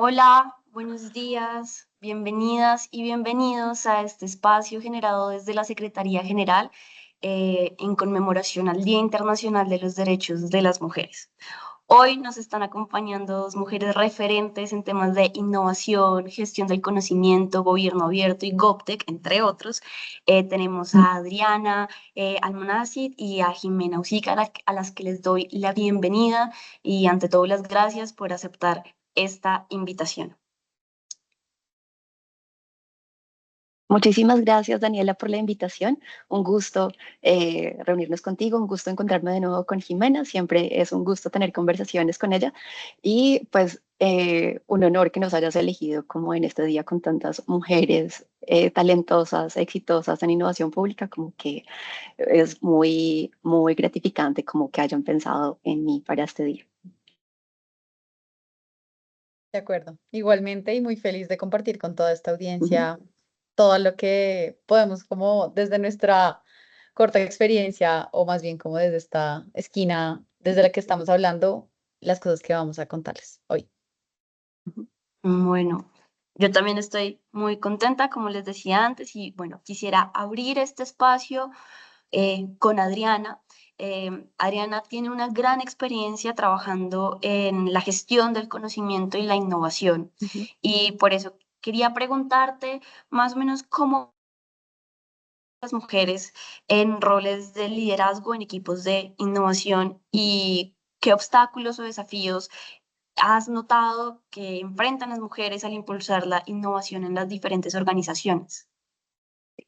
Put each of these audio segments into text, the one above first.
Hola, buenos días, bienvenidas y bienvenidos a este espacio generado desde la Secretaría General en conmemoración al Día Internacional de los Derechos de las Mujeres. Hoy nos están acompañando dos mujeres referentes en temas de innovación, gestión del conocimiento, gobierno abierto y GovTech, entre otros. Tenemos a Adriana Almonacid y a Jimena Usica, a las que les doy la bienvenida y ante todo las gracias por aceptar esta invitación. Muchísimas gracias, Daniela, por la invitación. Un gusto reunirnos contigo, un gusto encontrarme de nuevo con Jimena. Siempre es un gusto tener conversaciones con ella y pues un honor que nos hayas elegido como en este día con tantas mujeres talentosas, exitosas en innovación pública, como que es muy, muy gratificante como que hayan pensado en mí para este día. De acuerdo. Igualmente y muy feliz de compartir con toda esta Ujú. audiencia todo lo que podemos como desde nuestra corta experiencia o más bien como desde esta esquina desde la que estamos hablando, las cosas que vamos a contarles hoy. Bueno, yo también estoy muy contenta, como les decía antes, y bueno, quisiera abrir este espacio con Adriana. Adriana tiene una gran experiencia trabajando en la gestión del conocimiento y la innovación, Ujú. y por eso quería preguntarte más o menos cómo las mujeres en roles de liderazgo en equipos de innovación y qué obstáculos o desafíos has notado que enfrentan las mujeres al impulsar la innovación en las diferentes organizaciones.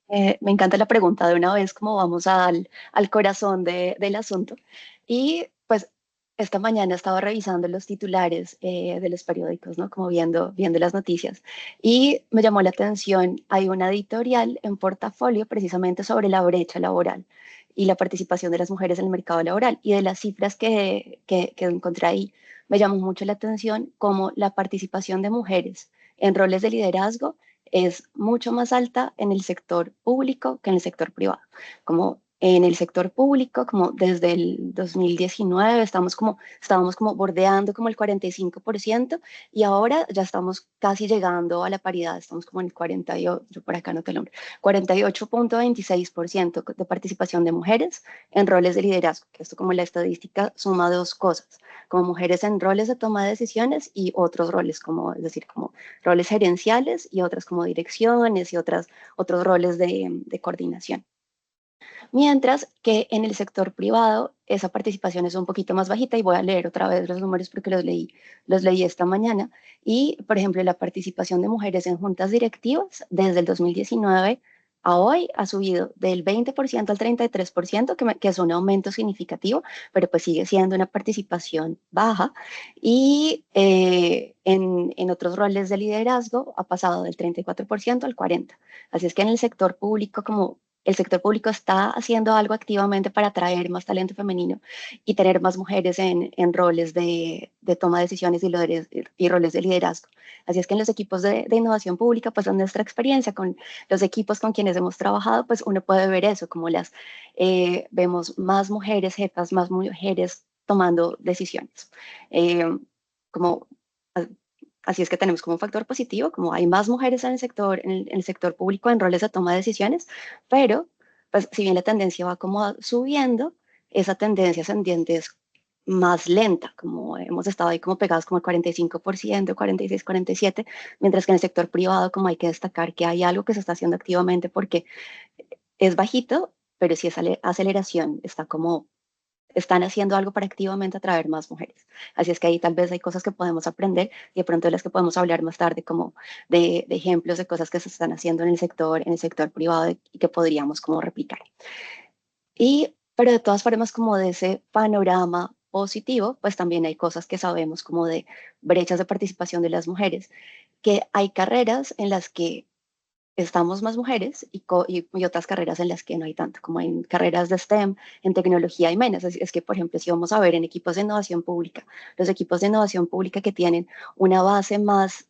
Me encanta la pregunta de una vez, como vamos al corazón del asunto. Y pues esta mañana estaba revisando los titulares de los periódicos, ¿no? Como viendo las noticias. Y me llamó la atención, hay una editorial en Portafolio precisamente sobre la brecha laboral y la participación de las mujeres en el mercado laboral. Y de las cifras que encontré ahí, me llamó mucho la atención como la participación de mujeres en roles de liderazgo es mucho más alta en el sector público que en el sector privado. Como en el sector público, como desde el 2019, estábamos como bordeando como el 45% y ahora ya estamos casi llegando a la paridad, estamos como en el 48, yo por acá no te lo nombro, 48.26% de participación de mujeres en roles de liderazgo, que esto como la estadística suma dos cosas, como mujeres en roles de toma de decisiones y otros roles, como, es decir, como roles gerenciales y otras como direcciones y otros roles de coordinación. Mientras que en el sector privado esa participación es un poquito más bajita y voy a leer otra vez los números porque los leí esta mañana. Y, por ejemplo, la participación de mujeres en juntas directivas desde el 2019 a hoy ha subido del 20% al 33%, que es un aumento significativo, pero pues sigue siendo una participación baja. Y en otros roles de liderazgo ha pasado del 34% al 40%. Así es que en el sector público, como el sector público está haciendo algo activamente para atraer más talento femenino y tener más mujeres en roles de toma de decisiones y roles de liderazgo. Así es que en los equipos de innovación pública, pues en nuestra experiencia con los equipos con quienes hemos trabajado, pues uno puede ver eso, como vemos más mujeres jefas, más mujeres tomando decisiones. Eh, como Así es que tenemos como un factor positivo, como hay más mujeres en el sector, en el sector público en roles de toma de decisiones, pero pues si bien la tendencia va como subiendo, esa tendencia ascendiente es más lenta, como hemos estado ahí como pegados como el 45%, 46, 47, mientras que en el sector privado como hay que destacar que hay algo que se está haciendo activamente porque es bajito, pero sí es aceleración, está como están haciendo algo para activamente atraer más mujeres. Así es que ahí tal vez hay cosas que podemos aprender y de pronto de las que podemos hablar más tarde, como de ejemplos de cosas que se están haciendo en el sector privado y que podríamos como replicar. Pero de todas formas, como de ese panorama positivo, pues también hay cosas que sabemos como de brechas de participación de las mujeres, que hay carreras en las que estamos más mujeres y otras carreras en las que no hay tanto, como en carreras de STEM, en tecnología hay menos. Es que, por ejemplo, si vamos a ver en equipos de innovación pública, los equipos de innovación pública que tienen una base más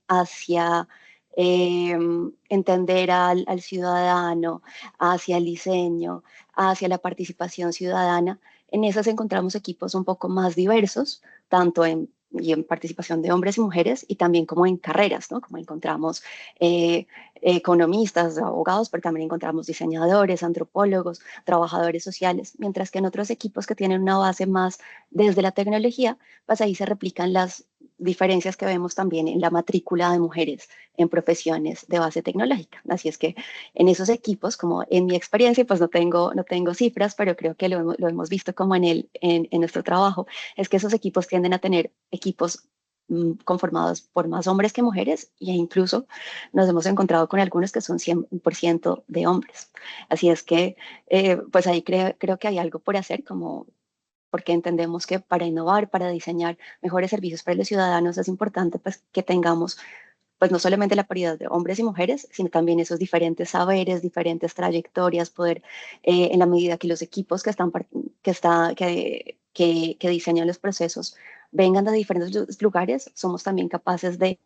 hacia entender al ciudadano, hacia el diseño, hacia la participación ciudadana, en esas encontramos equipos un poco más diversos, tanto en y en participación de hombres y mujeres, y también como en carreras, ¿no? Como encontramos economistas, abogados, pero también encontramos diseñadores, antropólogos, trabajadores sociales, mientras que en otros equipos que tienen una base más desde la tecnología, pues ahí se replican las diferencias que vemos también en la matrícula de mujeres en profesiones de base tecnológica. Así es que en esos equipos, como en mi experiencia, pues no tengo cifras, pero creo que lo hemos visto como en nuestro trabajo, es que esos equipos tienden a tener equipos conformados por más hombres que mujeres e incluso nos hemos encontrado con algunos que son 100% de hombres. Así es que, pues ahí creo que hay algo por hacer, como porque entendemos que para innovar, para diseñar mejores servicios para los ciudadanos es importante pues que tengamos pues no solamente la paridad de hombres y mujeres, sino también esos diferentes saberes, diferentes trayectorias, poder en la medida que los equipos que diseñan los procesos vengan de diferentes lugares, somos también capaces de.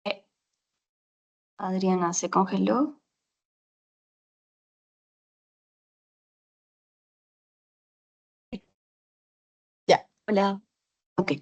Eh, Adriana se congeló. Ya. Hola, Ok,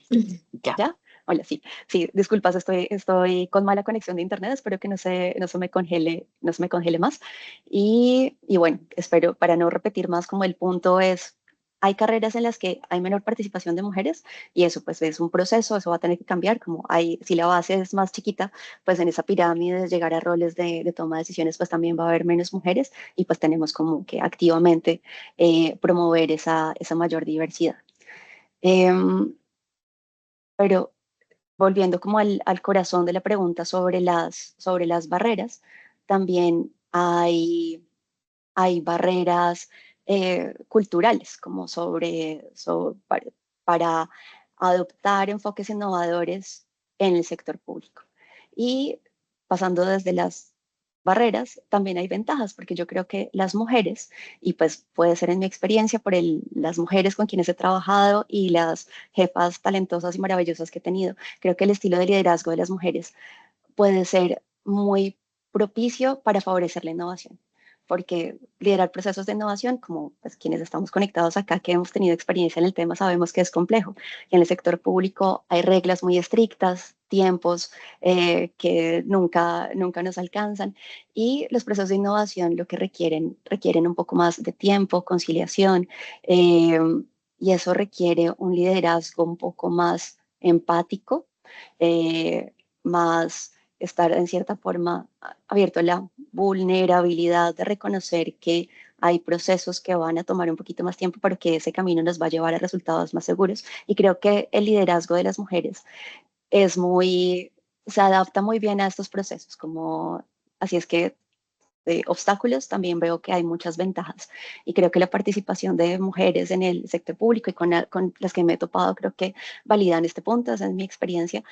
ya. ¿ya? Hola, sí. Sí, disculpas, estoy con mala conexión de internet, espero que no se me congele más. Y bueno, espero, para no repetir más, como el punto es, hay carreras en las que hay menor participación de mujeres y eso pues es un proceso, eso va a tener que cambiar, como si la base es más chiquita, pues en esa pirámide de llegar a roles de toma de decisiones, pues también va a haber menos mujeres y pues tenemos como que activamente promover esa mayor diversidad. Em, pero volviendo como al corazón de la pregunta sobre las barreras, también hay barreras culturales, como para adoptar enfoques innovadores en el sector público. Y pasando desde las barreras, también hay ventajas, porque yo creo que las mujeres, y pues puede ser en mi experiencia por las mujeres con quienes he trabajado y las jefas talentosas y maravillosas que he tenido, creo que el estilo de liderazgo de las mujeres puede ser muy propicio para favorecer la innovación, porque liderar procesos de innovación, como pues, quienes estamos conectados acá, que hemos tenido experiencia en el tema, sabemos que es complejo. Y en el sector público hay reglas muy estrictas, tiempos que nunca nos alcanzan, y los procesos de innovación lo que requieren un poco más de tiempo, conciliación, eh, y eso requiere un liderazgo un poco más empático, más estar en cierta forma abierto a la vulnerabilidad de reconocer que hay procesos que van a tomar un poquito más tiempo, pero que ese camino nos va a llevar a resultados más seguros. Y creo que el liderazgo de las mujeres se adapta muy bien a estos procesos, así es que de obstáculos también veo que hay muchas ventajas y creo que la participación de mujeres en el sector público y con las que me he topado creo que validan este punto, esa es mi experiencia,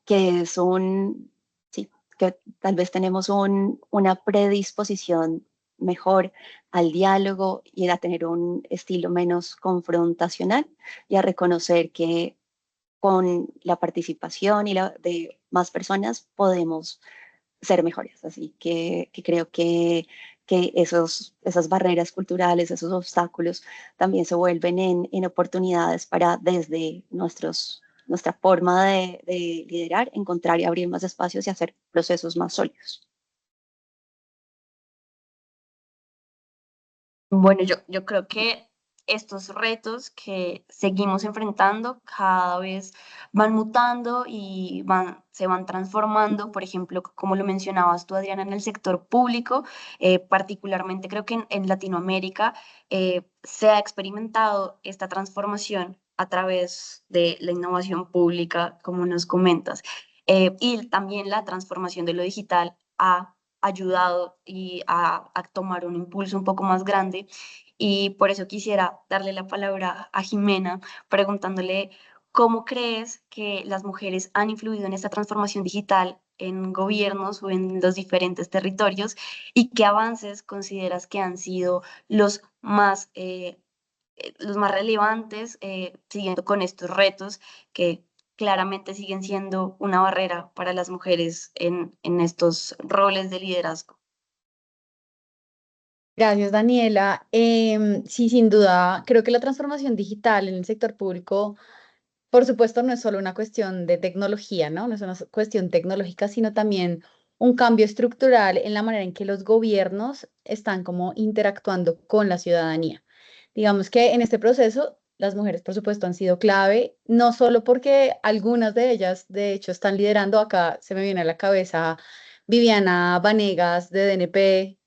que sí, que tal vez tenemos una predisposición mejor al diálogo y a tener un estilo menos confrontacional y a reconocer que con la participación de más personas podemos ser mejores. Así que creo que esas barreras culturales, esos obstáculos también se vuelven en oportunidades para desde nuestra forma de liderar, encontrar y abrir más espacios y hacer procesos más sólidos. Bueno, yo creo que estos retos que seguimos enfrentando cada vez van mutando y se van transformando. Por ejemplo, como lo mencionabas tú, Adriana, en el sector público, particularmente creo que en Latinoamérica se ha experimentado esta transformación a través de la innovación pública, como nos comentas, y también la transformación de lo digital ha ayudado y a tomar un impulso un poco más grande. Y por eso quisiera darle la palabra a Jimena, preguntándole cómo crees que las mujeres han influido en esta transformación digital en gobiernos o en los diferentes territorios y qué avances consideras que han sido los más relevantes, siguiendo con estos retos que claramente siguen siendo una barrera para las mujeres en estos roles de liderazgo. Gracias, Daniela. Sí, sin duda, creo que la transformación digital en el sector público, por supuesto, no es solo una cuestión de tecnología, ¿no? No es una cuestión tecnológica, sino también un cambio estructural en la manera en que los gobiernos están como interactuando con la ciudadanía. Digamos que en este proceso, las mujeres, por supuesto, han sido clave, no solo porque algunas de ellas, de hecho, están liderando. Acá se me viene a la cabeza Viviana Vanegas de DNP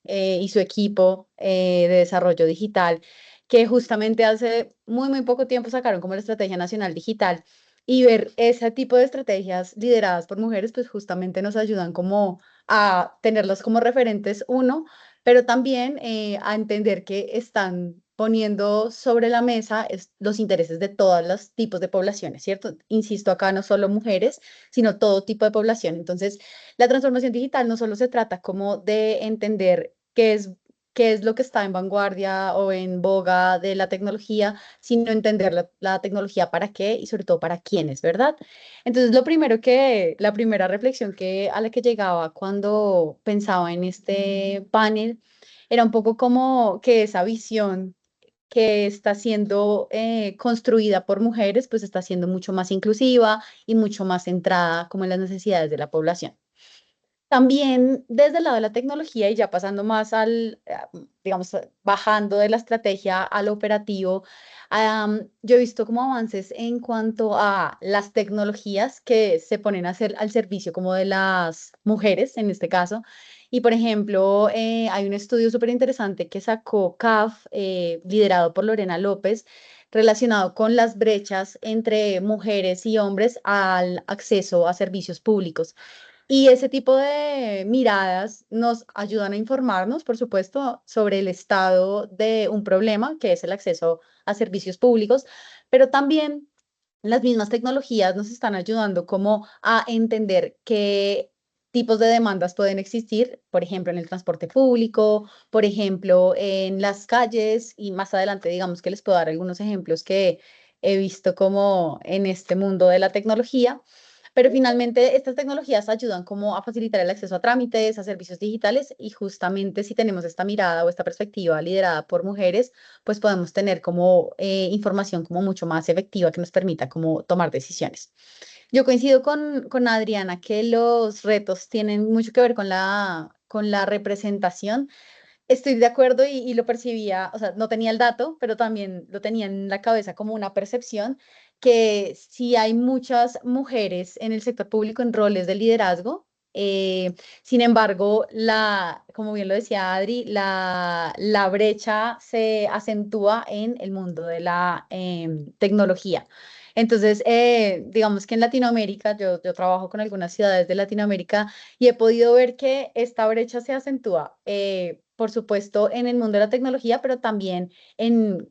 y su equipo de desarrollo digital, que justamente hace muy, muy poco tiempo sacaron como la Estrategia Nacional Digital. Y ver ese tipo de estrategias lideradas por mujeres, pues justamente nos ayudan como a tenerlas como referentes, uno, pero también a entender que están poniendo sobre la mesa los intereses de todos los tipos de poblaciones, ¿cierto? Insisto, acá no solo mujeres, sino todo tipo de población. Entonces, la transformación digital no solo se trata como de entender qué es lo que está en vanguardia o en boga de la tecnología, sino entender la tecnología para qué y sobre todo para quiénes, ¿verdad? Entonces, la primera reflexión a la que llegaba cuando pensaba en este panel era un poco como que esa visión que está siendo construida por mujeres, pues está siendo mucho más inclusiva y mucho más centrada como en las necesidades de la población. También desde el lado de la tecnología y ya pasando más digamos, bajando de la estrategia al operativo, yo he visto como avances en cuanto a las tecnologías que se ponen a hacer al servicio como de las mujeres en este caso. Y por ejemplo, hay un estudio súper interesante que sacó CAF, liderado por Lorena López, relacionado con las brechas entre mujeres y hombres al acceso a servicios públicos. Y ese tipo de miradas nos ayudan a informarnos, por supuesto, sobre el estado de un problema, que es el acceso a servicios públicos, pero también las mismas tecnologías nos están ayudando como a entender qué tipos de demandas pueden existir, por ejemplo, en el transporte público, por ejemplo, en las calles, y más adelante, digamos que les puedo dar algunos ejemplos que he visto como en este mundo de la tecnología. Pero finalmente estas tecnologías ayudan como a facilitar el acceso a trámites, a servicios digitales, y justamente si tenemos esta mirada o esta perspectiva liderada por mujeres, pues podemos tener como información como mucho más efectiva que nos permita como tomar decisiones. Yo coincido con Adriana que los retos tienen mucho que ver con la representación. Estoy de acuerdo y lo percibía, o sea, no tenía el dato, pero también lo tenía en la cabeza como una percepción que si hay muchas mujeres en el sector público en roles de liderazgo. Sin embargo, como bien lo decía Adri, la brecha se acentúa en el mundo de la tecnología. Entonces, digamos que en Latinoamérica, yo trabajo con algunas ciudades de Latinoamérica y he podido ver que esta brecha se acentúa, por supuesto, en el mundo de la tecnología, pero también en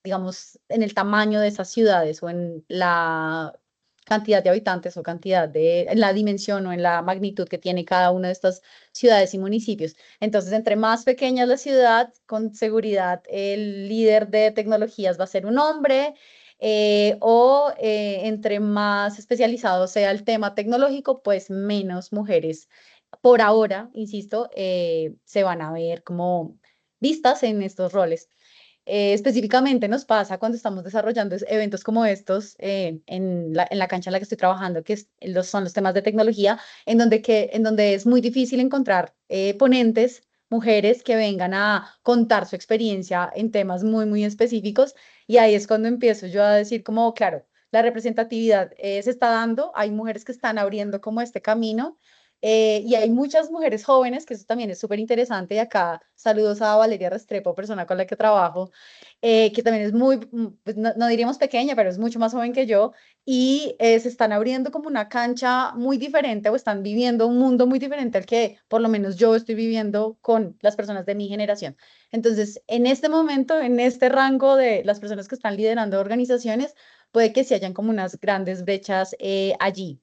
digamos, en el tamaño de esas ciudades o en la cantidad de habitantes o en la dimensión o en la magnitud que tiene cada una de estas ciudades y municipios. Entonces, entre más pequeña es la ciudad, con seguridad el líder de tecnologías va a ser un hombre. Entre más especializado sea el tema tecnológico, pues menos mujeres por ahora, insisto, se van a ver como vistas en estos roles. Específicamente nos pasa cuando estamos desarrollando eventos como estos en la cancha en la que estoy trabajando, son los temas de tecnología, en donde es muy difícil encontrar ponentes, mujeres que vengan a contar su experiencia en temas muy, muy específicos. Y ahí es cuando empiezo yo a decir como, claro, la representatividad se está dando, hay mujeres que están abriendo como este camino. Y hay muchas mujeres jóvenes, que eso también es súper interesante. Y acá saludos a Valeria Restrepo, persona con la que trabajo, que también es pues no diríamos pequeña, pero es mucho más joven que yo. Y se están abriendo como una cancha muy diferente o están viviendo un mundo muy diferente al que por lo menos yo estoy viviendo con las personas de mi generación. Entonces, en este momento, en este rango de las personas que están liderando organizaciones, puede que se hayan como unas grandes brechas allí.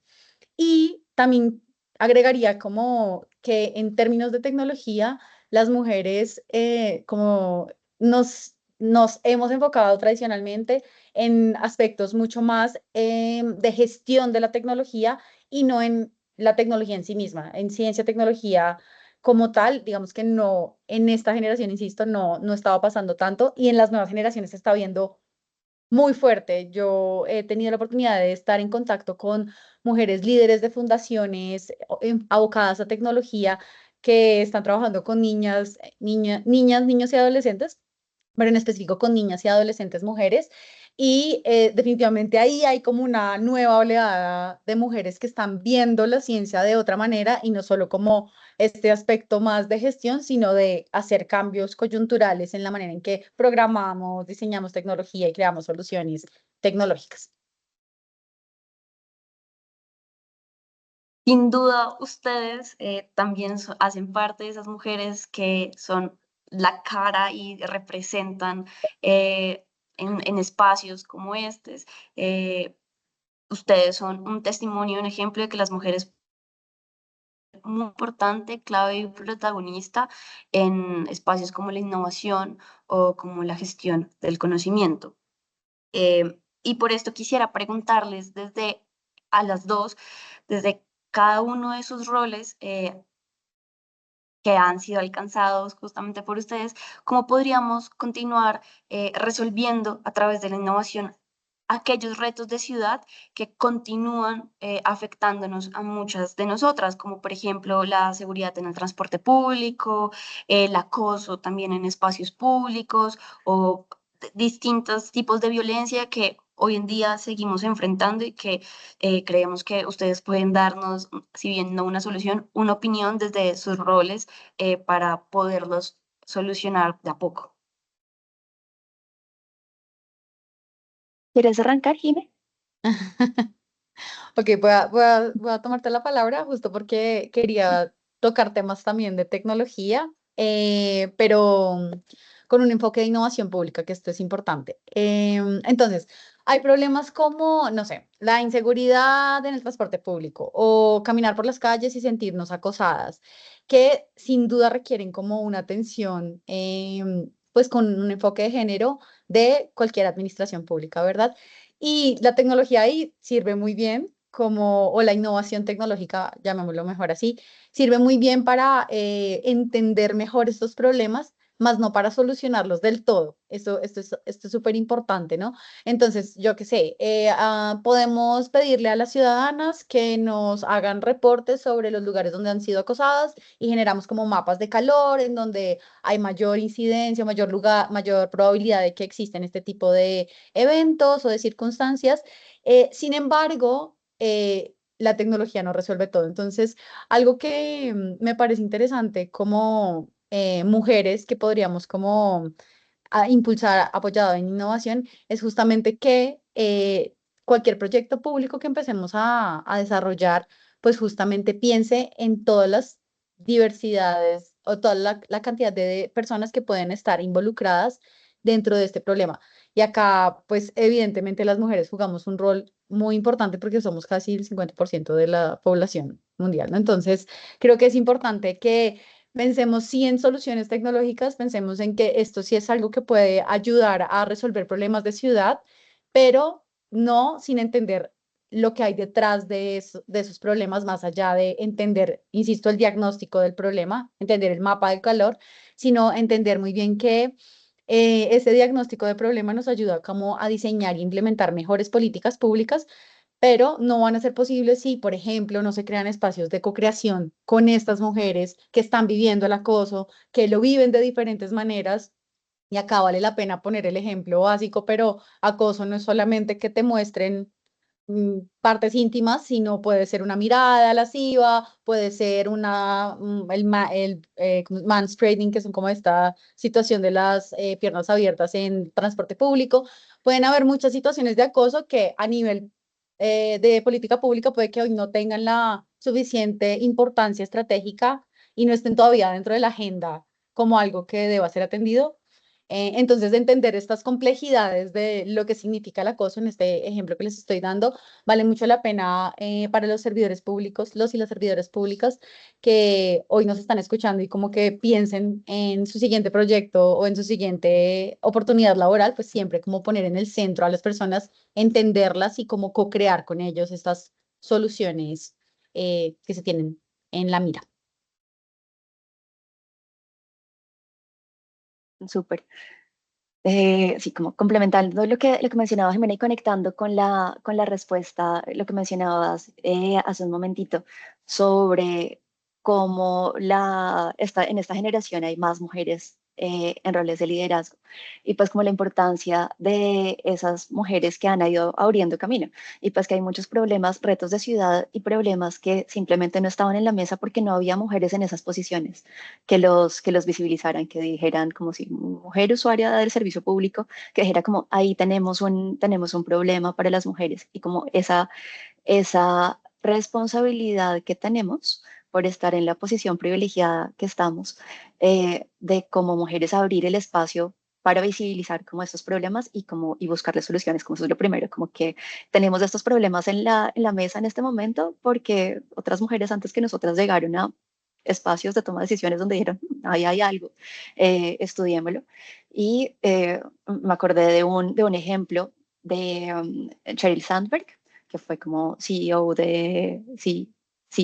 Y también agregaría como que en términos de tecnología, las mujeres como nos nos hemos enfocado tradicionalmente en aspectos mucho más de gestión de la tecnología y no en la tecnología en sí misma, en ciencia, tecnología como tal, digamos que no, en esta generación, insisto, no estaba pasando tanto y en las nuevas generaciones se está viendo muy fuerte. Yo he tenido la oportunidad de estar en contacto con mujeres líderes de fundaciones abocadas a tecnología que están trabajando con niñas, niños y adolescentes, pero en específico con niñas y adolescentes mujeres. Y definitivamente ahí hay como una nueva oleada de mujeres que están viendo la ciencia de otra manera y no solo como este aspecto más de gestión, sino de hacer cambios coyunturales en la manera en que programamos, diseñamos tecnología y creamos soluciones tecnológicas. Sin duda, ustedes también hacen parte de esas mujeres que son la cara y representan eh, en espacios como estos. Eh, Ustedes son un testimonio, un ejemplo de que las mujeres muy importante, clave y protagonista en espacios como la innovación o como la gestión del conocimiento. Y por esto quisiera preguntarles desde a las dos, desde cada uno de sus roles que han sido alcanzados justamente por ustedes, cómo podríamos continuar resolviendo a través de la innovación aquellos retos de ciudad que continúan afectándonos a muchas de nosotras, como por ejemplo la seguridad en el transporte público, el acoso también en espacios públicos o distintos tipos de violencia que hoy en día seguimos enfrentando y que creemos que ustedes pueden darnos, si bien no una solución, una opinión desde sus roles para poderlos solucionar de a poco. ¿Quieres arrancar, Jime? Ok, voy a tomarte la palabra justo porque quería tocar temas también de tecnología, pero con un enfoque de innovación pública, que esto es importante. Entonces, hay problemas como, no sé, la inseguridad en el transporte público o caminar por las calles y sentirnos acosadas, que sin duda requieren como una atención, pues con un enfoque de género de cualquier administración pública, ¿verdad? Y la tecnología ahí sirve muy bien como, o la innovación tecnológica, llamémoslo mejor así, sirve muy bien para entender mejor estos problemas, más no para solucionarlos del todo. Esto es súper importante, ¿no? Entonces, yo qué sé, podemos pedirle a las ciudadanas que nos hagan reportes sobre los lugares donde han sido acosadas y generamos como mapas de calor en donde hay mayor incidencia, mayor lugar, mayor probabilidad de que existen este tipo de eventos o de circunstancias. Sin embargo, la tecnología no resuelve todo. Entonces, algo que me parece interesante como mujeres que podríamos como impulsar apoyado en innovación es justamente que cualquier proyecto público que empecemos a desarrollar, pues justamente piense en todas las diversidades o toda la cantidad de personas que pueden estar involucradas dentro de este problema. Y acá, pues evidentemente las mujeres jugamos un rol muy importante porque somos casi el 50% de la población mundial, ¿no? Entonces, creo que es importante que pensemos sí en soluciones tecnológicas, pensemos en que esto sí es algo que puede ayudar a resolver problemas de ciudad, pero no sin entender lo que hay detrás de esos problemas, más allá de entender, insisto, el diagnóstico del problema, entender el mapa del calor, sino entender muy bien que ese diagnóstico de problema nos ayuda como a diseñar e implementar mejores políticas públicas, pero no van a ser posibles si, por ejemplo, no se crean espacios de co-creación con estas mujeres que están viviendo el acoso, que lo viven de diferentes maneras. Y acá vale la pena poner el ejemplo básico, pero acoso no es solamente que te muestren partes íntimas, sino puede ser una mirada lasciva, puede ser el manspreading, que son como esta situación de las piernas abiertas en transporte público. Pueden haber muchas situaciones de acoso que a nivel de política pública puede que hoy no tengan la suficiente importancia estratégica y no estén todavía dentro de la agenda como algo que deba ser atendido. Entonces, de entender estas complejidades de lo que significa el acoso en este ejemplo que les estoy dando, vale mucho la pena para los servidores públicos, los y las servidoras públicas que hoy nos están escuchando y como que piensen en su siguiente proyecto o en su siguiente oportunidad laboral, pues siempre como poner en el centro a las personas, entenderlas y como co-crear con ellos estas soluciones que se tienen en la mira. Súper. Sí, como complementando lo que mencionaba Jimena y conectando con la respuesta, lo que mencionabas hace un momentito sobre cómo en esta generación hay más mujeres en roles de liderazgo y pues como la importancia de esas mujeres que han ido abriendo camino y pues que hay muchos problemas, retos de ciudad y problemas que simplemente no estaban en la mesa porque no había mujeres en esas posiciones que los visibilizaran, que dijeran como si mujer usuaria del servicio público, que dijera como ahí tenemos un problema para las mujeres y como esa responsabilidad que tenemos por estar en la posición privilegiada que estamos, de como mujeres abrir el espacio para visibilizar como estos problemas y buscarles soluciones, como eso es lo primero, como que tenemos estos problemas en la mesa en este momento porque otras mujeres antes que nosotras llegaron a espacios de toma de decisiones donde dijeron, ahí hay algo, estudiémoslo. Y me acordé de un ejemplo de Sheryl Sandberg, que fue como CEO sí,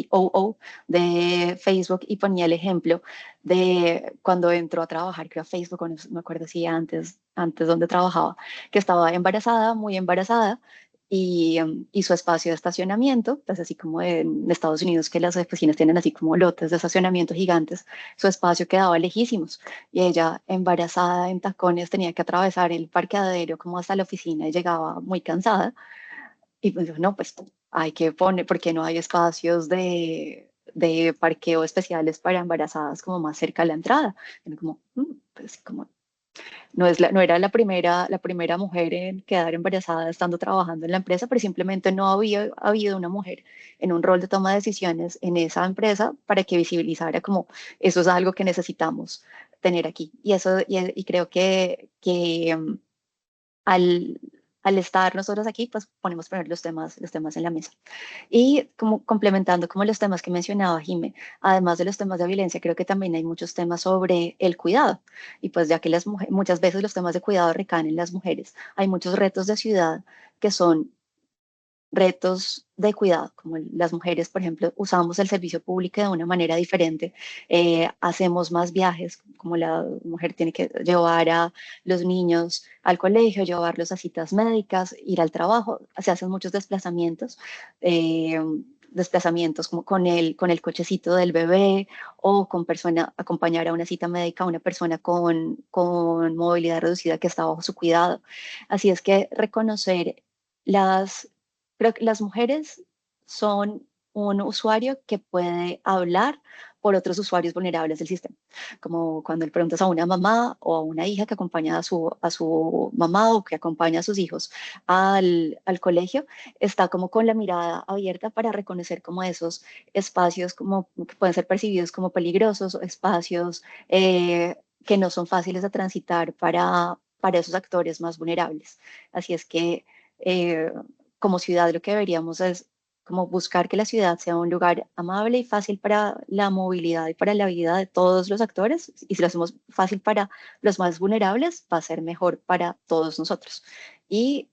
COO de Facebook y ponía el ejemplo de cuando entró a trabajar, creo a Facebook, o no me acuerdo si antes donde trabajaba, que estaba embarazada, muy embarazada, y su espacio de estacionamiento, pues así como en Estados Unidos que las oficinas tienen así como lotes de estacionamiento gigantes, su espacio quedaba lejísimos y ella embarazada en tacones tenía que atravesar el parqueadero como hasta la oficina y llegaba muy cansada y pues yo, no, pues hay que poner, porque no hay espacios de parqueo especiales para embarazadas como más cerca a la entrada. Y como, pues como no era la primera mujer en quedar embarazada estando trabajando en la empresa, pero simplemente no había habido una mujer en un rol de toma de decisiones en esa empresa para que visibilizara como eso es algo que necesitamos tener aquí. Y creo que al, al estar nosotros aquí, pues ponemos poner los temas en la mesa. Y como complementando como los temas que mencionaba Jime, además de los temas de violencia, creo que también hay muchos temas sobre el cuidado. Y pues ya que muchas veces los temas de cuidado recaen en las mujeres, hay muchos retos de ciudad que son retos de cuidado, como las mujeres, por ejemplo, usamos el servicio público de una manera diferente, hacemos más viajes, como la mujer tiene que llevar a los niños al colegio, llevarlos a citas médicas, ir al trabajo, se hacen muchos desplazamientos. Desplazamientos como con el cochecito del bebé o con acompañar a una cita médica a una persona con movilidad reducida que está bajo su cuidado. Así es que reconocer las creo que las mujeres son un usuario que puede hablar por otros usuarios vulnerables del sistema. Como cuando le preguntas a una mamá o a una hija que acompaña a su mamá o que acompaña a sus hijos al colegio, está como con la mirada abierta para reconocer como esos espacios como, que pueden ser percibidos como peligrosos o espacios que no son fáciles de transitar para esos actores más vulnerables. Así es que eh, como ciudad lo que deberíamos es como buscar que la ciudad sea un lugar amable y fácil para la movilidad y para la vida de todos los actores. Y si lo hacemos fácil para los más vulnerables, va a ser mejor para todos nosotros. Y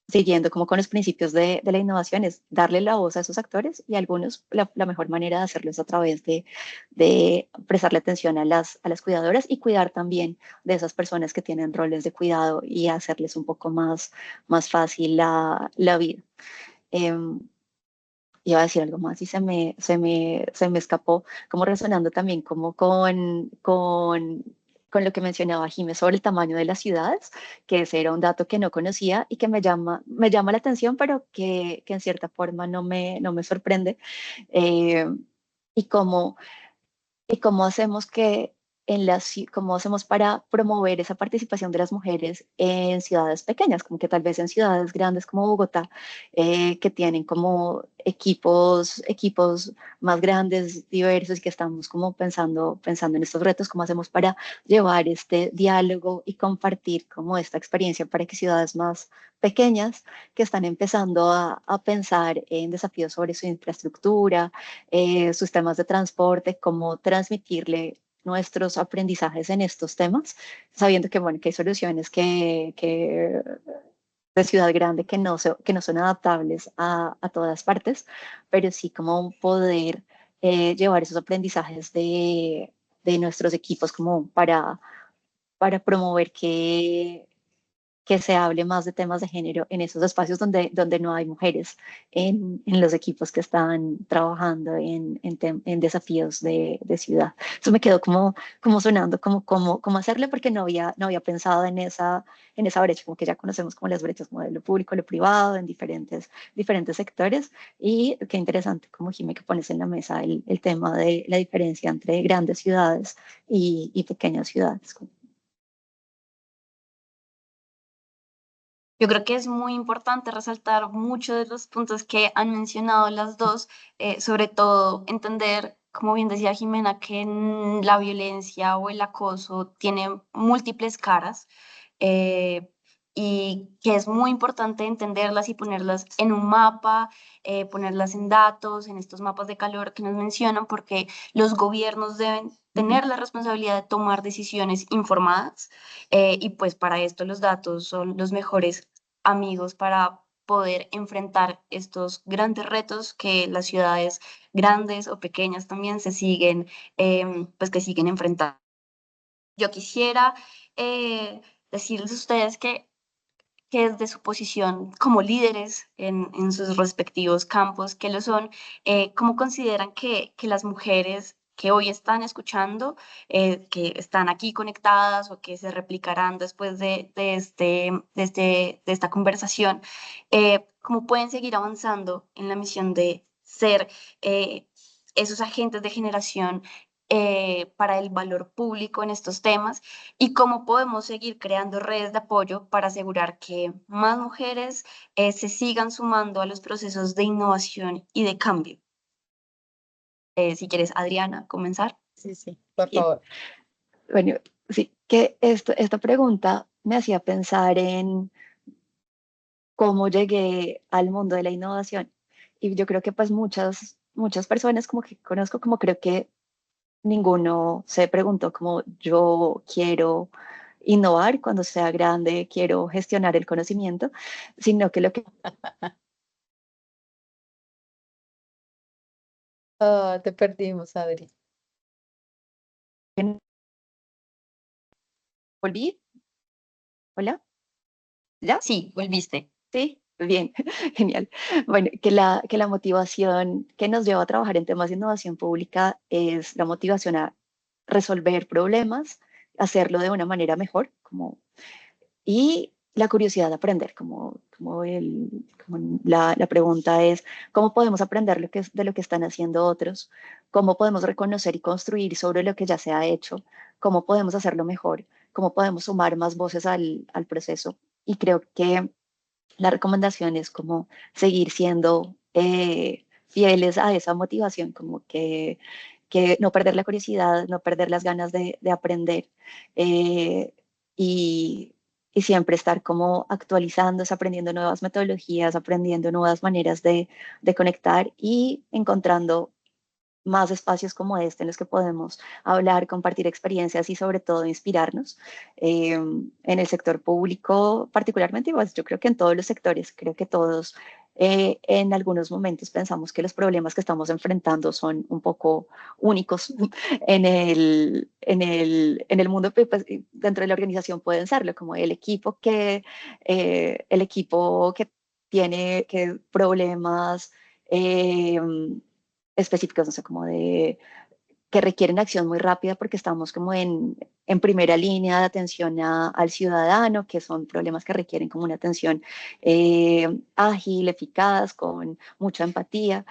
siguiendo como con los principios de la innovación, es darle la voz a esos actores y algunos, la mejor manera de hacerlo es a través de prestarle atención a las cuidadoras y cuidar también de esas personas que tienen roles de cuidado y hacerles un poco más fácil la vida. Em, Iba a decir algo más y se me escapó, como resonando también como con lo que mencionaba Jiménez sobre el tamaño de las ciudades, que ese era un dato que no conocía y que me llama la atención, pero que en cierta forma no me sorprende. Eh, y cómo, y cómo hacemos que cómo hacemos para promover esa participación de las mujeres en ciudades pequeñas, como que tal vez en ciudades grandes como Bogotá, que tienen como equipos más grandes, diversos, y que estamos como pensando en estos retos, cómo hacemos para llevar este diálogo y compartir como esta experiencia para que ciudades más pequeñas que están empezando a pensar en desafíos sobre su infraestructura, sus temas de transporte, cómo transmitirle nuestros aprendizajes en estos temas, sabiendo que, bueno, que hay soluciones que de ciudad grande que no son adaptables a todas partes, pero sí como poder llevar esos aprendizajes de nuestros equipos como para promover que se hable más de temas de género en esos espacios donde no hay mujeres, en los equipos que están trabajando en desafíos de ciudad. Eso me quedó como sonando, como hacerle, porque no había pensado en esa brecha, como que ya conocemos como las brechas como de lo público, lo privado, en diferentes sectores. Y qué interesante, como Jimé, que pones en la mesa el tema de la diferencia entre grandes ciudades y pequeñas ciudades. Yo creo que es muy importante resaltar muchos de los puntos que han mencionado las dos, sobre todo entender, como bien decía Jimena, que la violencia o el acoso tiene múltiples caras, eh, y que es muy importante entenderlas y ponerlas en un mapa, ponerlas en datos, en estos mapas de calor que nos mencionan, porque los gobiernos deben tener la responsabilidad de tomar decisiones informadas, y pues para esto los datos son los mejores amigos para poder enfrentar estos grandes retos que las ciudades grandes o pequeñas también pues que siguen enfrentando. Yo quisiera decirles a ustedes que desde su posición como líderes en sus respectivos campos, que lo son, cómo consideran que las mujeres que hoy están escuchando, que están aquí conectadas o que se replicarán después de esta conversación, cómo pueden seguir avanzando en la misión de ser esos agentes de generación para el valor público en estos temas, y cómo podemos seguir creando redes de apoyo para asegurar que más mujeres se sigan sumando a los procesos de innovación y de cambio. Si quieres, Adriana, comenzar. Sí, sí, por Y favor. bueno, sí, que esta pregunta me hacía pensar en cómo llegué al mundo de la innovación. Y yo creo que pues muchas personas como que conozco, como creo que ninguno se preguntó como yo quiero innovar cuando sea grande, quiero gestionar el conocimiento, sino que lo que Ah, te perdimos, Adri. volví, hola, ¿ya? Sí, volviste. Sí, bien, genial. Bueno, que la motivación que nos lleva a trabajar en temas de innovación pública es la motivación a resolver problemas, hacerlo de una manera mejor, y la curiosidad de aprender, como la pregunta es, ¿cómo podemos aprender de lo que están haciendo otros? ¿Cómo podemos reconocer y construir sobre lo que ya se ha hecho? ¿Cómo podemos hacerlo mejor? ¿Cómo podemos sumar más voces al proceso? Y creo que la recomendación es como seguir siendo fieles a esa motivación, como que no perder la curiosidad, no perder las ganas de aprender, eh, y, y siempre estar como actualizándose, aprendiendo nuevas metodologías, aprendiendo nuevas maneras de conectar y encontrando más espacios como este en los que podemos hablar, compartir experiencias y sobre todo inspirarnos, en el sector público particularmente, y pues yo creo que en todos los sectores, creo que todos en algunos momentos pensamos que los problemas que estamos enfrentando son un poco únicos en el mundo, pues, dentro de la organización pueden serlo, como el equipo que tiene problemas eh, específicos, no sé, como que requieren acción muy rápida porque estamos como en primera línea de atención al ciudadano, que son problemas que requieren como una atención ágil, eficaz, con mucha empatía.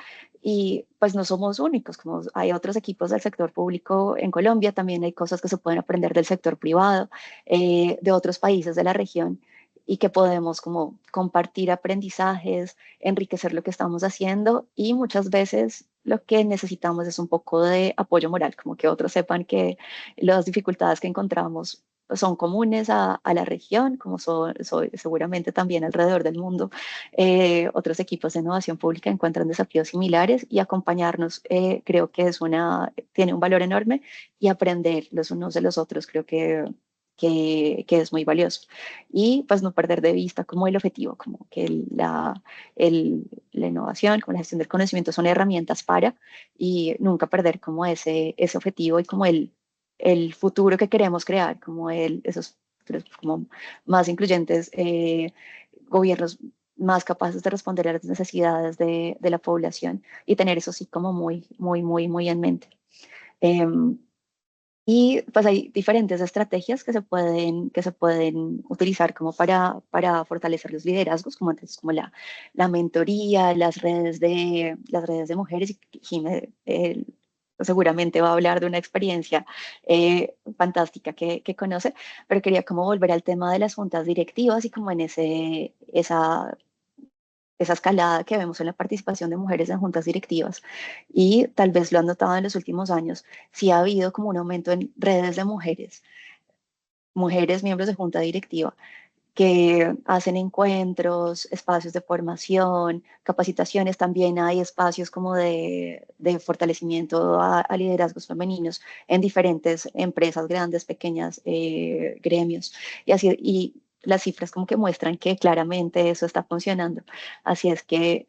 Y pues no somos únicos, como hay otros equipos del sector público en Colombia, también hay cosas que se pueden aprender del sector privado, de otros países de la región y que podemos como compartir aprendizajes, enriquecer lo que estamos haciendo y muchas veces lo que necesitamos es un poco de apoyo moral, como que otros sepan que las dificultades que encontramos son comunes a la región, como seguramente también alrededor del mundo. Otros equipos de innovación pública encuentran desafíos similares y acompañarnos creo que tiene un valor enorme y aprender los unos de los otros creo que es muy valioso. Y pues no perder de vista como el objetivo, como que la innovación, como la gestión del conocimiento son herramientas para y nunca perder como ese objetivo y como el futuro que queremos crear, como esos como más incluyentes, gobiernos más capaces de responder a las necesidades de la población y tener eso sí como muy, muy, muy, muy en mente. Em, y pues hay diferentes estrategias que se pueden utilizar como para fortalecer los liderazgos, como antes, como la mentoría, las redes de mujeres. Y Jimé seguramente va a hablar de una experiencia fantástica que conoce, pero quería como volver al tema de las juntas directivas y como en esa escalada que vemos en la participación de mujeres en juntas directivas. Y tal vez lo han notado en los últimos años, sí ha habido como un aumento en redes de mujeres miembros de junta directiva que hacen encuentros, espacios de formación, capacitaciones. También hay espacios como de fortalecimiento a liderazgos femeninos en diferentes empresas, grandes, pequeñas, gremios. Y así, y las cifras como que muestran que claramente eso está funcionando. Así es que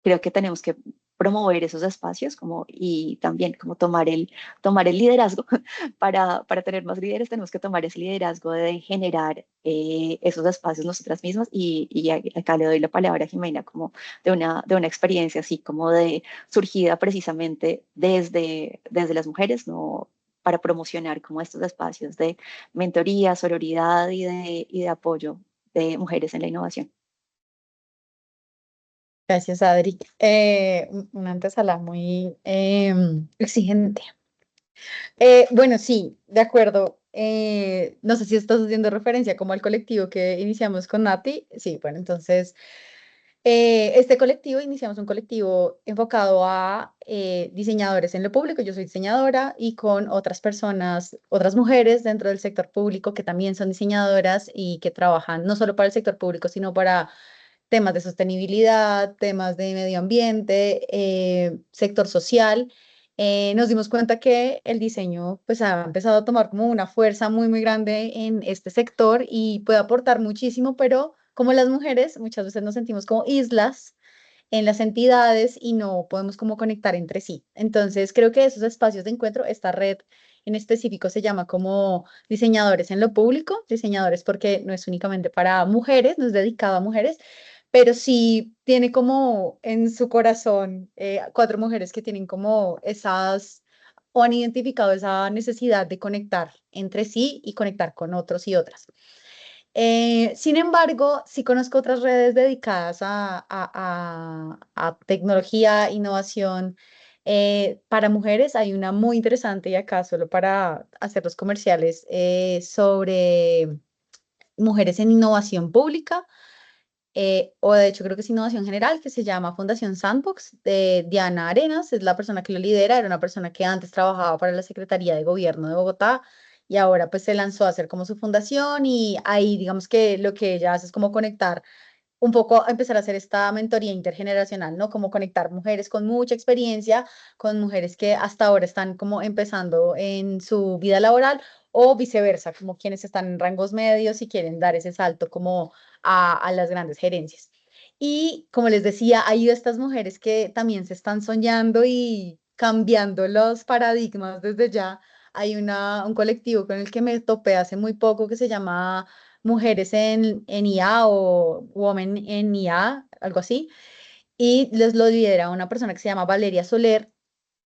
creo que tenemos que promover esos espacios como, y también como tomar el liderazgo. Para tener más líderes tenemos que tomar ese liderazgo de generar esos espacios nosotras mismas y acá le doy la palabra a Jimena como de una experiencia así como de surgida precisamente desde las mujeres, ¿no? Para promocionar como estos espacios de mentoría, sororidad y de apoyo de mujeres en la innovación. Gracias, Adri. Una antesala muy exigente. Bueno, sí, de acuerdo. No sé si estás haciendo referencia como al colectivo que iniciamos con Nati. Sí, bueno, entonces, este colectivo, iniciamos un colectivo enfocado a diseñadores en lo público. Yo soy diseñadora y con otras personas, otras mujeres dentro del sector público que también son diseñadoras y que trabajan no solo para el sector público, sino para temas de sostenibilidad, temas de medio ambiente, sector social. Nos dimos cuenta que el diseño pues ha empezado a tomar como una fuerza muy, muy grande en este sector y puede aportar muchísimo, pero como las mujeres muchas veces nos sentimos como islas en las entidades y no podemos como conectar entre sí. Entonces, creo que esos espacios de encuentro, esta red en específico se llama como diseñadores en lo público, diseñadores porque no es únicamente para mujeres, no es dedicado a mujeres, pero sí tiene como en su corazón cuatro mujeres que tienen como esas o han identificado esa necesidad de conectar entre sí y conectar con otros y otras. Sin embargo, sí conozco otras redes dedicadas a tecnología, innovación para mujeres. Hay una muy interesante y acá solo para hacer los comerciales sobre mujeres en innovación pública. O de hecho creo que es innovación general, que se llama Fundación Sandbox, de Diana Arenas, es la persona que lo lidera, era una persona que antes trabajaba para la Secretaría de Gobierno de Bogotá y ahora pues se lanzó a hacer como su fundación y ahí digamos que lo que ella hace es como conectar un poco, empezar a hacer esta mentoría intergeneracional, ¿no? Como conectar mujeres con mucha experiencia, con mujeres que hasta ahora están como empezando en su vida laboral o viceversa, como quienes están en rangos medios y quieren dar ese salto como a las grandes gerencias. Y como les decía, hay estas mujeres que también se están soñando y cambiando los paradigmas desde ya. Hay un colectivo con el que me topé hace muy poco que se llama Mujeres en IA o Women en IA, algo así. Y les lo lidera una persona que se llama Valeria Soler,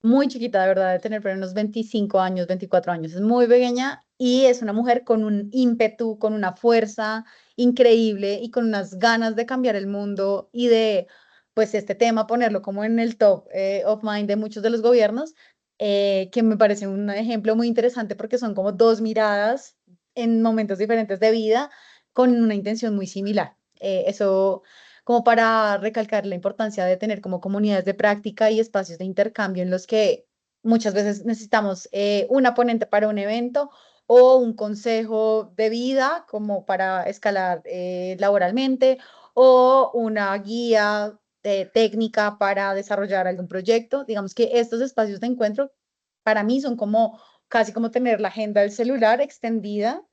muy chiquita, de verdad, de tener pero unos 25 años, 24 años, es muy pequeña y es una mujer con un ímpetu, con una fuerza increíble y con unas ganas de cambiar el mundo y de pues este tema, ponerlo como en el top of mind de muchos de los gobiernos, que me parece un ejemplo muy interesante porque son como dos miradas en momentos diferentes de vida con una intención muy similar. Eso como para recalcar la importancia de tener como comunidades de práctica y espacios de intercambio en los que muchas veces necesitamos una ponente para un evento o un consejo de vida como para escalar laboralmente o una guía técnica para desarrollar algún proyecto. Digamos que estos espacios de encuentro para mí son como casi como tener la agenda del celular extendida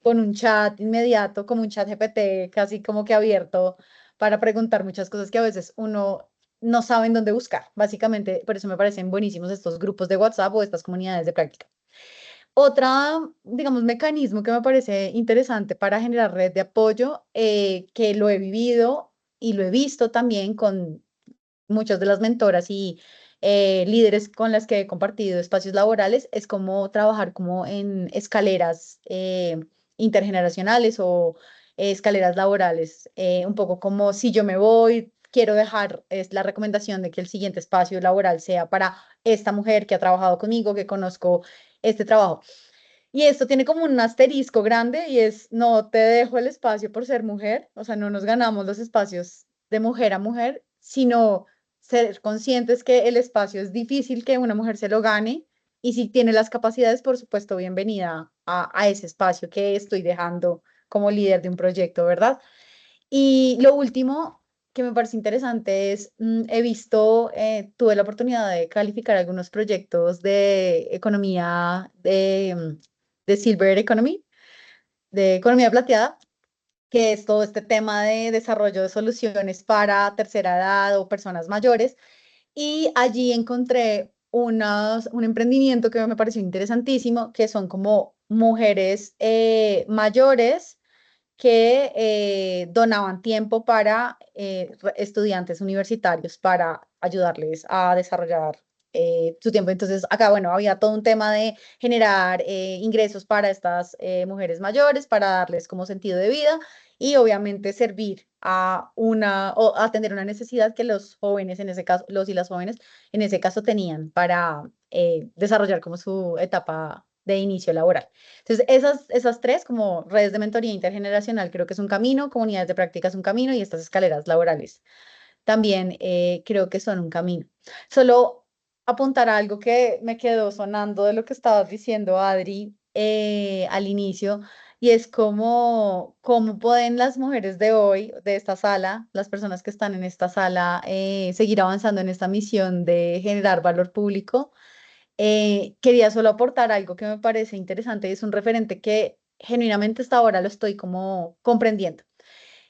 con un chat inmediato, como un chat GPT casi como que abierto para preguntar muchas cosas que a veces uno no sabe en dónde buscar. Básicamente, por eso me parecen buenísimos estos grupos de WhatsApp o estas comunidades de práctica. Otra, digamos, mecanismo que me parece interesante para generar red de apoyo, que lo he vivido y lo he visto también con muchas de las mentoras y líderes con las que he compartido espacios laborales, es como trabajar como en escaleras intergeneracionales o escaleras laborales, un poco como si yo me voy, quiero dejar es la recomendación de que el siguiente espacio laboral sea para esta mujer que ha trabajado conmigo, que conozco este trabajo. Y esto tiene como un asterisco grande y es, no te dejo el espacio por ser mujer, o sea, no nos ganamos los espacios de mujer a mujer, sino ser conscientes que el espacio es difícil que una mujer se lo gane y si tiene las capacidades, por supuesto, bienvenida a ese espacio que estoy dejando como líder de un proyecto, ¿verdad? Y lo último que me parece interesante es, he visto, tuve la oportunidad de calificar algunos proyectos de economía de Silver Economy, de economía plateada, que es todo este tema de desarrollo de soluciones para tercera edad o personas mayores. Y allí encontré un emprendimiento que me pareció interesantísimo, que son como mujeres mayores que donaban tiempo para estudiantes universitarios para ayudarles a desarrollar su tiempo. Entonces, acá, bueno, había todo un tema de generar ingresos para estas mujeres mayores, para darles como sentido de vida y obviamente servir a o atender una necesidad que los jóvenes, en ese caso, los y las jóvenes, en ese caso tenían para desarrollar como su etapa de inicio laboral. Entonces, esas tres como redes de mentoría intergeneracional creo que es un camino, comunidades de práctica es un camino y estas escaleras laborales también creo que son un camino. Solo apuntar a algo que me quedó sonando de lo que estabas diciendo, Adri, al inicio, y es cómo pueden las mujeres de hoy, de esta sala, las personas que están en esta sala, seguir avanzando en esta misión de generar valor público. Quería solo aportar algo que me parece interesante y es un referente que genuinamente hasta ahora lo estoy como comprendiendo.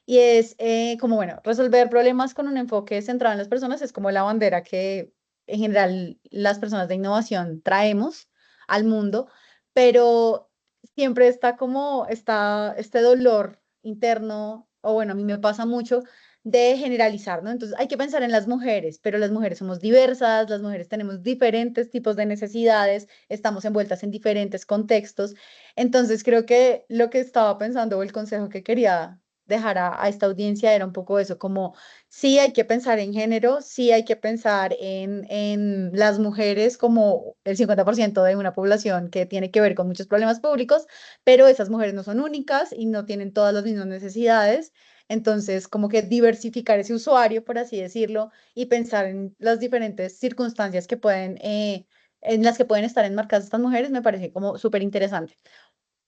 Y es como, bueno, resolver problemas con un enfoque centrado en las personas es como la bandera que en general las personas de innovación traemos al mundo, pero siempre está como este dolor interno, o bueno, a mí me pasa mucho de generalizar, ¿no? Entonces hay que pensar en las mujeres, pero las mujeres somos diversas, las mujeres tenemos diferentes tipos de necesidades, estamos envueltas en diferentes contextos. Entonces creo que lo que estaba pensando o el consejo que quería dejar a esta audiencia era un poco eso, como sí hay que pensar en género, sí hay que pensar en las mujeres como el 50% de una población que tiene que ver con muchos problemas públicos, pero esas mujeres no son únicas y no tienen todas las mismas necesidades. Entonces, como que diversificar ese usuario, por así decirlo, y pensar en las diferentes circunstancias que pueden, en las que pueden estar enmarcadas estas mujeres, me parece como súper interesante.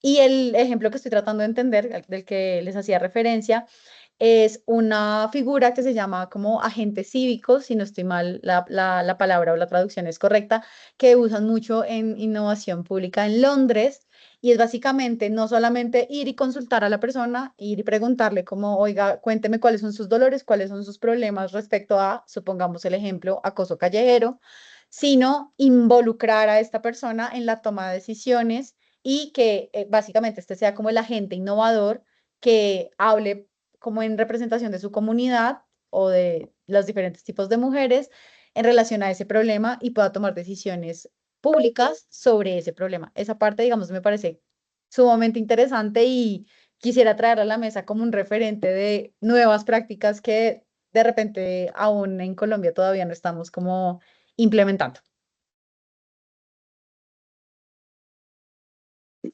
Y el ejemplo que estoy tratando de entender, del que les hacía referencia, es una figura que se llama como agentes cívicos, si no estoy mal, la palabra o la traducción es correcta, que usan mucho en innovación pública en Londres. Y es básicamente no solamente ir y consultar a la persona, ir y preguntarle como, oiga, cuénteme cuáles son sus dolores, cuáles son sus problemas respecto a, supongamos el ejemplo, acoso callejero, sino involucrar a esta persona en la toma de decisiones y que básicamente este sea como el agente innovador que hable como en representación de su comunidad o de los diferentes tipos de mujeres en relación a ese problema y pueda tomar decisiones públicas sobre ese problema. Esa parte, digamos, me parece sumamente interesante y quisiera traer a la mesa como un referente de nuevas prácticas que de repente aún en Colombia todavía no estamos como implementando.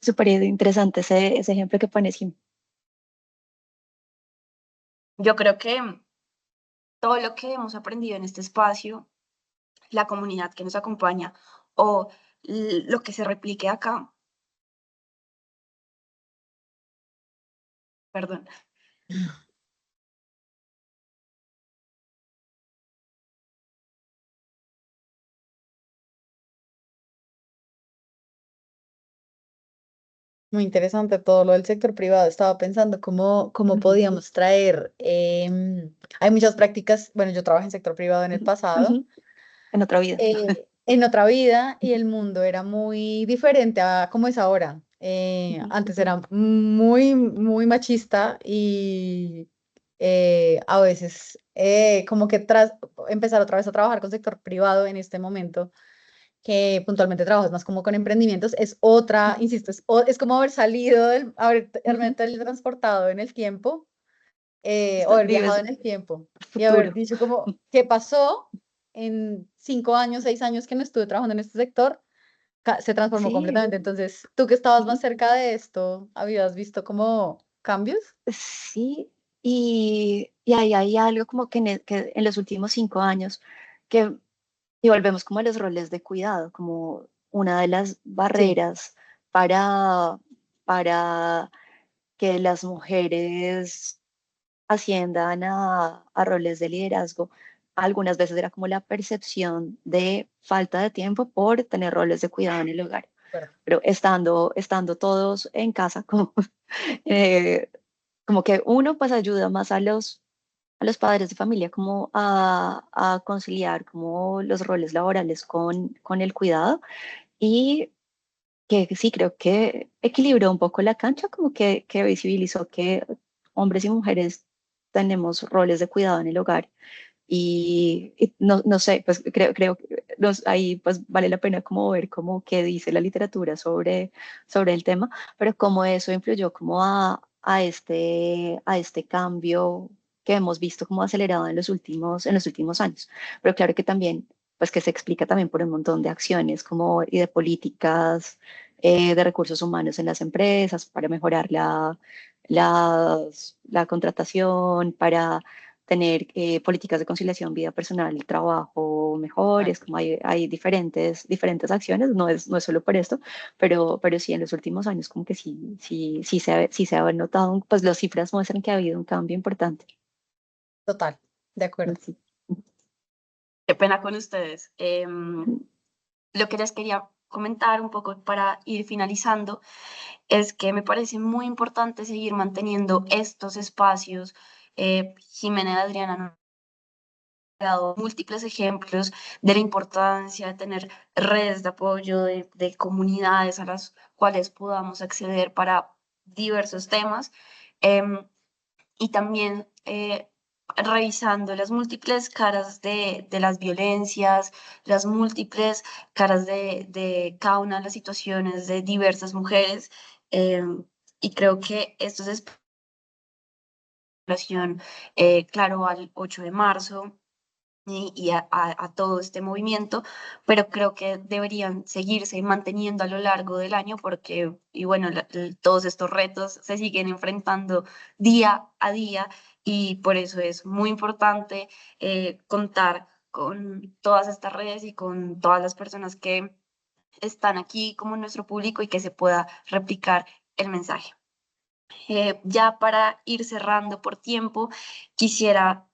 Súper interesante ese ejemplo que pones, Jim. Yo creo que todo lo que hemos aprendido en este espacio, la comunidad que nos acompaña o lo que se replique acá, perdón, Muy interesante todo lo del sector privado. Estaba pensando cómo Ujú, podíamos traer, hay muchas prácticas, bueno, yo trabajé en sector privado en el ujú, pasado, ujú. En otra vida. en otra vida y el mundo era muy diferente a como es ahora. Ujú, Antes era muy machista y a veces como que tras empezar otra vez a trabajar con sector privado en este momento que puntualmente trabajas más como con emprendimientos, es otra, ujú, insisto, es como haber salido, haberme ujú. teletransportado en el tiempo, o haber viajado Vives en el tiempo el y haber futuro. dicho como, ¿qué pasó en 5 años, 6 años que no estuve trabajando en este sector? Se transformó Sí, completamente. Entonces, tú que estabas más ujú. cerca de esto, ¿habías visto como cambios? Sí, y ahí hay algo como que en los últimos 5 años, que y volvemos como a los roles de cuidado, como una de las Sí, barreras para que las mujeres asciendan a roles de liderazgo. Algunas veces era como la percepción de falta de tiempo por tener roles de cuidado en el hogar. bueno, Pero estando todos en casa, como, eh, como que uno pues ayuda más a los padres de familia como a conciliar como los roles laborales con el cuidado y que sí creo que equilibró un poco la cancha, como que visibilizó que hombres y mujeres tenemos roles de cuidado en el hogar y no sé, pues creo que ahí pues vale la pena como ver cómo qué dice la literatura sobre el tema, pero cómo eso influyó como a este cambio que hemos visto como acelerado en los últimos años. Pero claro que también, pues que se explica también por un montón de acciones como y de políticas de recursos humanos en las empresas para mejorar la contratación, para tener políticas de conciliación, vida personal y trabajo total. mejores, como hay diferentes acciones, no es solo por esto, pero sí en los últimos años como que sí se ha notado, pues las cifras muestran que ha habido un cambio importante. Total, de acuerdo. Sí. qué pena con ustedes. Lo que les quería comentar un poco para ir finalizando es que me parece muy importante seguir manteniendo estos espacios. Jimena y Adriana nos han dado múltiples ejemplos de la importancia de tener redes de apoyo, de comunidades a las cuales podamos acceder para diversos temas. Em, y también revisando las múltiples caras de las violencias, las múltiples caras de cada una de las situaciones de diversas mujeres. Y creo que esto es expresión, claro, al 8 de marzo y a todo este movimiento, pero creo que deberían seguirse manteniendo a lo largo del año porque, y bueno, todos estos retos se siguen enfrentando día a día y por eso es muy importante contar con todas estas redes y con todas las personas que están aquí como nuestro público y que se pueda replicar el mensaje. Ya para ir cerrando por tiempo, quisiera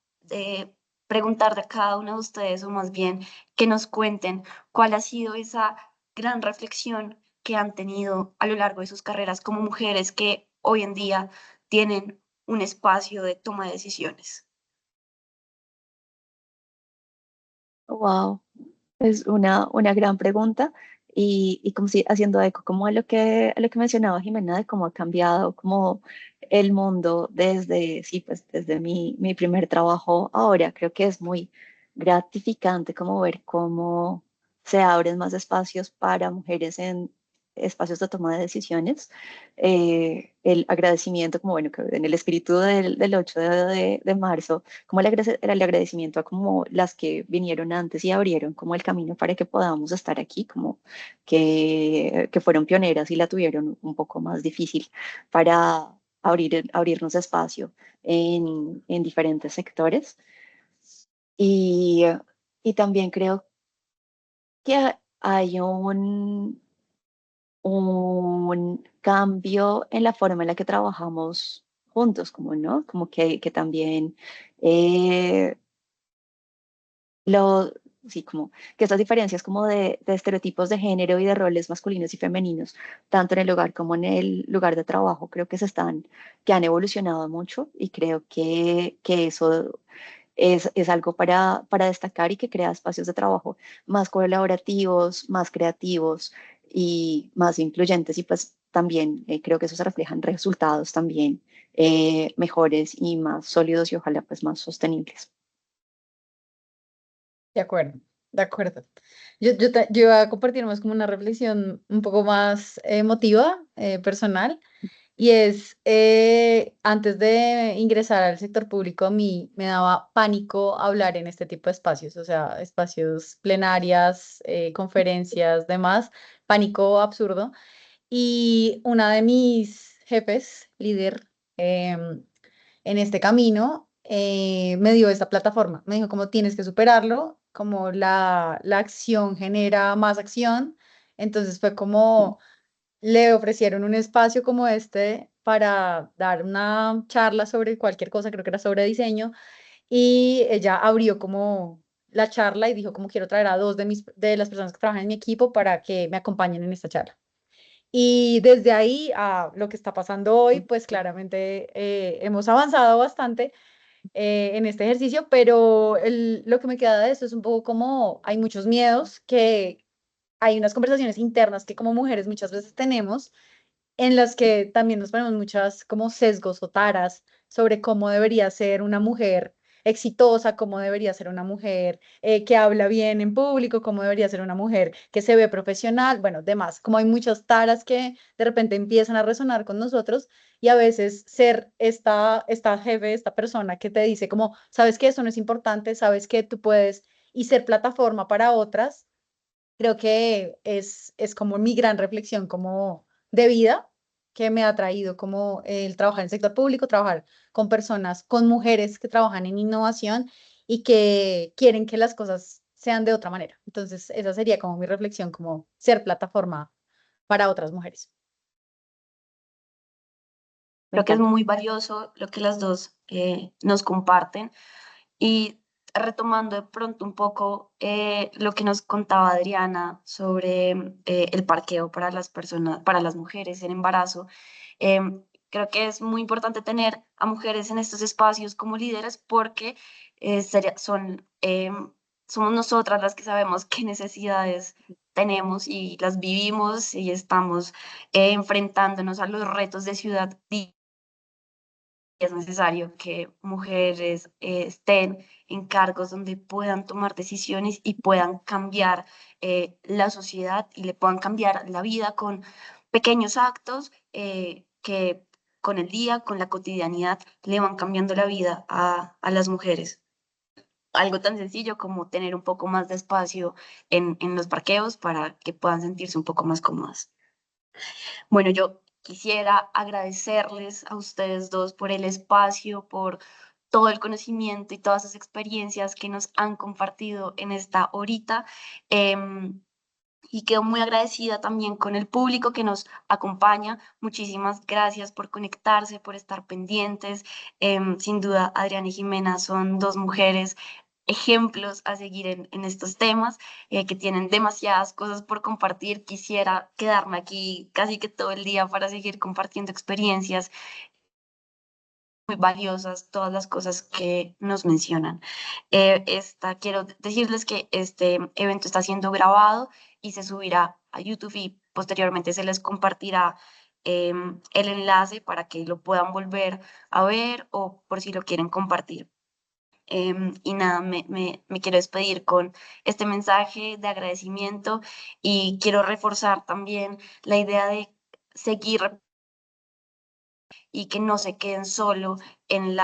preguntarle a cada uno de ustedes, o más bien que nos cuenten cuál ha sido esa gran reflexión que han tenido a lo largo de sus carreras como mujeres que hoy en día tienen un espacio de toma de decisiones. Wow, es una gran pregunta y como si haciendo eco como a lo que mencionaba Jimena de cómo ha cambiado como el mundo desde, sí, pues desde mi primer trabajo ahora. Creo que es muy gratificante como ver cómo se abren más espacios para mujeres espacios de toma de decisiones. El agradecimiento, como bueno, que en el espíritu del 8 de marzo, como el agradecimiento a como las que vinieron antes y abrieron como el camino para que podamos estar aquí, como que fueron pioneras y la tuvieron un poco más difícil para abrirnos espacio en diferentes sectores. Y, y también creo que hay un cambio en la forma en la que trabajamos juntos, como, ¿no? Como que también eh, lo, sí, como que estas diferencias como de estereotipos de género y de roles masculinos y femeninos, tanto en el hogar como en el lugar de trabajo, creo que han evolucionado mucho y creo que eso es algo para destacar y que crea espacios de trabajo más colaborativos, más creativos y más incluyentes. Y pues también creo que eso se refleja en resultados también mejores y más sólidos y ojalá pues más sostenibles. De acuerdo, de acuerdo. Yo iba a compartir más como una reflexión un poco más emotiva, personal, y es, antes de ingresar al sector público, a mí me daba pánico hablar en este tipo de espacios, o sea, espacios plenarias, conferencias, demás, pánico absurdo. Y una de mis jefes, líder, en este camino, me dio esta plataforma. Me dijo, como tienes que superarlo, como la acción genera más acción. Entonces fue como le ofrecieron un espacio como este para dar una charla sobre cualquier cosa, creo que era sobre diseño, y ella abrió como la charla y dijo como quiero traer a dos de las personas que trabajan en mi equipo para que me acompañen en esta charla. Y desde ahí a lo que está pasando hoy, pues claramente hemos avanzado bastante en este ejercicio, pero lo que me queda de esto es un poco como hay muchos miedos, que hay unas conversaciones internas que como mujeres muchas veces tenemos en las que también nos ponemos muchas como sesgos o taras sobre cómo debería ser una mujer exitosa, cómo debería ser una mujer que habla bien en público, cómo debería ser una mujer que se ve profesional, bueno, demás, como hay muchas taras que de repente empiezan a resonar con nosotros y a veces ser esta jefe, esta persona que te dice como, sabes que eso no es importante, sabes que tú puedes y ser plataforma para otras, creo que es como mi gran reflexión como de vida que me ha traído como el trabajar en el sector público, trabajar con personas, con mujeres que trabajan en innovación y que quieren que las cosas sean de otra manera. Entonces, esa sería como mi reflexión, como ser plataforma para otras mujeres. Me Creo que es encanta. muy valioso lo que las dos nos comparten. Y retomando de pronto un poco lo que nos contaba Adriana sobre el parqueo para las personas, para las mujeres en embarazo, creo que es muy importante tener a mujeres en estos espacios como líderes porque somos nosotras las que sabemos qué necesidades tenemos y las vivimos y estamos enfrentándonos a los retos de ciudad. Es necesario que mujeres estén en cargos donde puedan tomar decisiones y puedan cambiar la sociedad y le puedan cambiar la vida con pequeños actos que con el día, con la cotidianidad, le van cambiando la vida a las mujeres. Algo tan sencillo como tener un poco más de espacio en los parqueos para que puedan sentirse un poco más cómodas. Bueno, yo quisiera agradecerles a ustedes dos por el espacio, por todo el conocimiento y todas esas experiencias que nos han compartido en esta horita. em, y quedo muy agradecida también con el público que nos acompaña. Muchísimas gracias por conectarse, por estar pendientes. Sin duda, Adriana y Jimena son dos mujeres ejemplos a seguir en estos temas, que tienen demasiadas cosas por compartir. Quisiera quedarme aquí casi que todo el día para seguir compartiendo experiencias muy valiosas, todas las cosas que nos mencionan. Quiero decirles que este evento está siendo grabado y se subirá a YouTube y posteriormente se les compartirá el enlace para que lo puedan volver a ver o por si lo quieren compartir. Y nada, me quiero despedir con este mensaje de agradecimiento y quiero reforzar también la idea de seguir y que no se queden solo en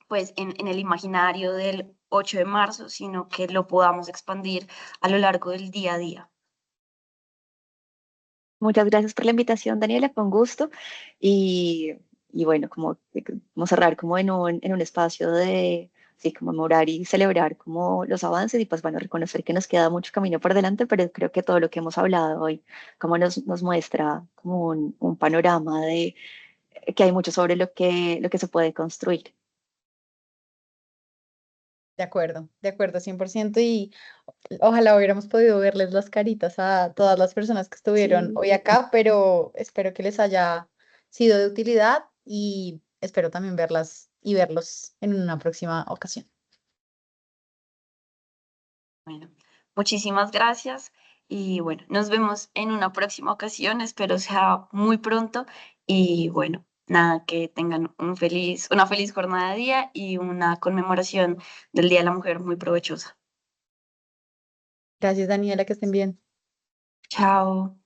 pues en el imaginario del 8 de marzo, sino que lo podamos expandir a lo largo del día a día. Muchas gracias por la invitación, Daniela, con gusto. Y, y bueno, como cerrar como en un espacio de sí, conmemorar y celebrar como los avances y pues bueno, reconocer que nos queda mucho camino por delante, pero creo que todo lo que hemos hablado hoy como nos muestra como un panorama de que hay mucho sobre lo que se puede construir. De acuerdo, 100%. Y ojalá hubiéramos podido verles las caritas a todas las personas que estuvieron Sí. hoy acá, pero espero que les haya sido de utilidad y espero también verlas y verlos en una próxima ocasión. Bueno, muchísimas gracias y bueno, nos vemos en una próxima ocasión, espero sea muy pronto y bueno, nada, que tengan una feliz jornada de día y una conmemoración del Día de la Mujer muy provechosa. Gracias, Daniela, que estén bien. Chao.